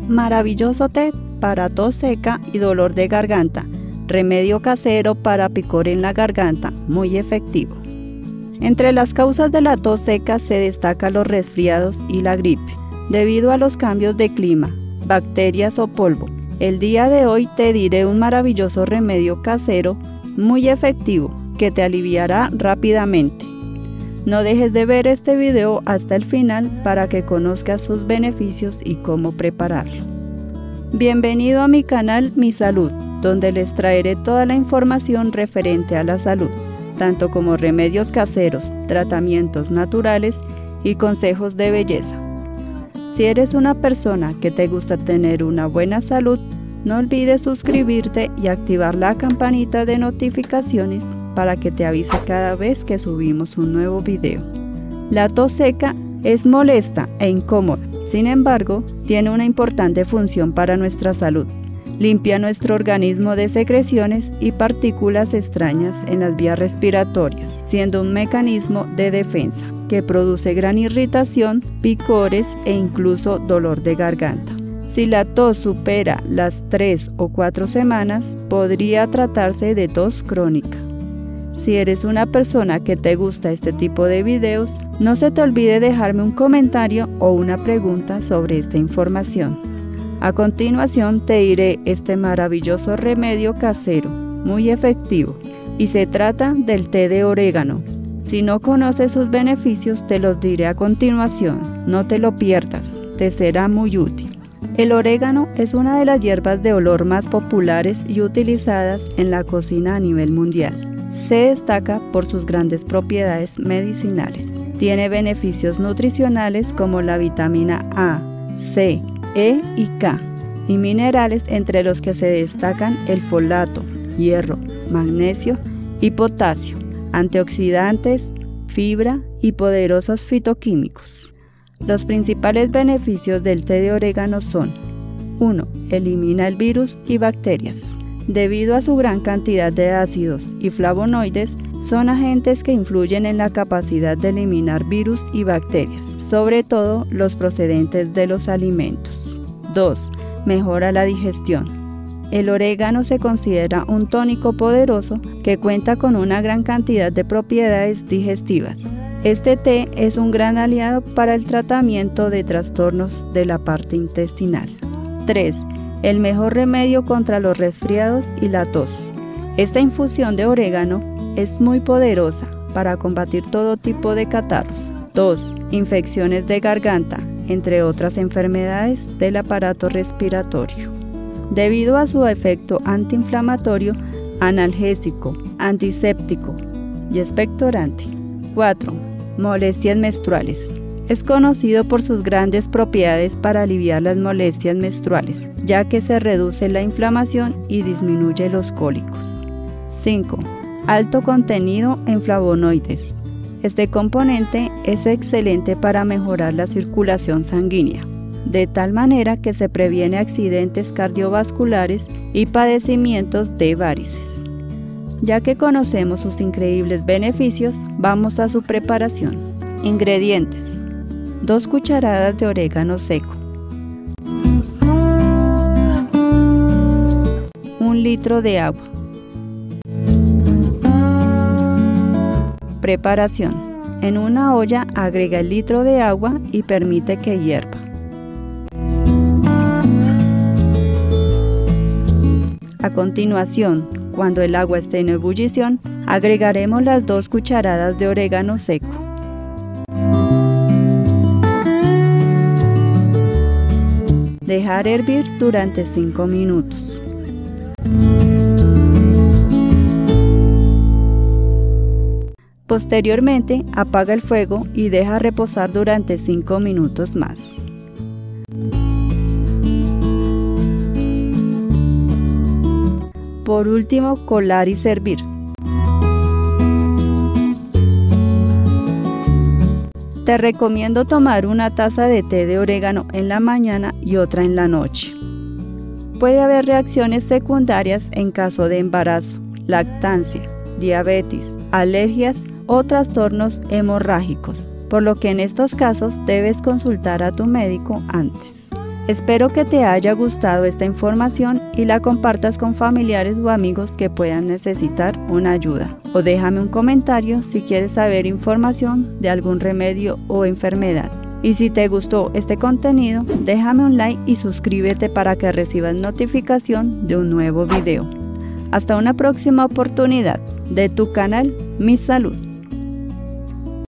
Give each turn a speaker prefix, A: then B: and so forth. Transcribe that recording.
A: Maravilloso té para tos seca y dolor de garganta. Remedio casero para picor en la garganta, muy efectivo. Entre las causas de la tos seca se destacan los resfriados y la gripe, debido a los cambios de clima, bacterias o polvo. El día de hoy te diré un maravilloso remedio casero, muy efectivo, que te aliviará rápidamente. No dejes de ver este video hasta el final para que conozcas sus beneficios y cómo prepararlo. Bienvenido a mi canal Mi Salud, donde les traeré toda la información referente a la salud, tanto como remedios caseros, tratamientos naturales y consejos de belleza. Si eres una persona que te gusta tener una buena salud, no olvides suscribirte y activar la campanita de notificaciones para que te avise cada vez que subimos un nuevo video. La tos seca es molesta e incómoda, sin embargo, tiene una importante función para nuestra salud. Limpia nuestro organismo de secreciones y partículas extrañas en las vías respiratorias, siendo un mecanismo de defensa que produce gran irritación, picores e incluso dolor de garganta. Si la tos supera las 3 o 4 semanas, podría tratarse de tos crónica. Si eres una persona que te gusta este tipo de videos, no se te olvide dejarme un comentario o una pregunta sobre esta información. A continuación te diré este maravilloso remedio casero, muy efectivo, y se trata del té de orégano. Si no conoces sus beneficios, te los diré a continuación, no te lo pierdas, te será muy útil. El orégano es una de las hierbas de olor más populares y utilizadas en la cocina a nivel mundial. Se destaca por sus grandes propiedades medicinales. Tiene beneficios nutricionales como la vitamina A, C, E y K, y minerales entre los que se destacan el folato, hierro, magnesio y potasio, antioxidantes, fibra y poderosos fitoquímicos. Los principales beneficios del té de orégano son: 1. Elimina el virus y bacterias. Debido a su gran cantidad de ácidos y flavonoides, son agentes que influyen en la capacidad de eliminar virus y bacterias, sobre todo los procedentes de los alimentos. 2. Mejora la digestión. El orégano se considera un tónico poderoso que cuenta con una gran cantidad de propiedades digestivas. Este té es un gran aliado para el tratamiento de trastornos de la parte intestinal. 3. El mejor remedio contra los resfriados y la tos. Esta infusión de orégano es muy poderosa para combatir todo tipo de catarros, tos, infecciones de garganta, entre otras enfermedades del aparato respiratorio. Debido a su efecto antiinflamatorio, analgésico, antiséptico y expectorante. 4. Molestias menstruales. Es conocido por sus grandes propiedades para aliviar las molestias menstruales, ya que se reduce la inflamación y disminuye los cólicos. 5. Alto contenido en flavonoides. Este componente es excelente para mejorar la circulación sanguínea, de tal manera que se previene accidentes cardiovasculares y padecimientos de varices. Ya que conocemos sus increíbles beneficios, vamos a su preparación. Ingredientes: 2 cucharadas de orégano seco, 1 litro de agua. Preparación: en una olla agrega el litro de agua y permite que hierva. A continuación, cuando el agua esté en ebullición, agregaremos las 2 cucharadas de orégano seco. Dejar hervir durante 5 minutos. Posteriormente, apaga el fuego y deja reposar durante 5 minutos más. Por último, colar y servir. Te recomiendo tomar una taza de té de orégano en la mañana y otra en la noche. Puede haber reacciones secundarias en caso de embarazo, lactancia, diabetes, alergias o trastornos hemorrágicos, por lo que en estos casos debes consultar a tu médico antes. Espero que te haya gustado esta información y la compartas con familiares o amigos que puedan necesitar una ayuda. O déjame un comentario si quieres saber información de algún remedio o enfermedad. Y si te gustó este contenido, déjame un like y suscríbete para que recibas notificación de un nuevo video. Hasta una próxima oportunidad de tu canal Mi Salud.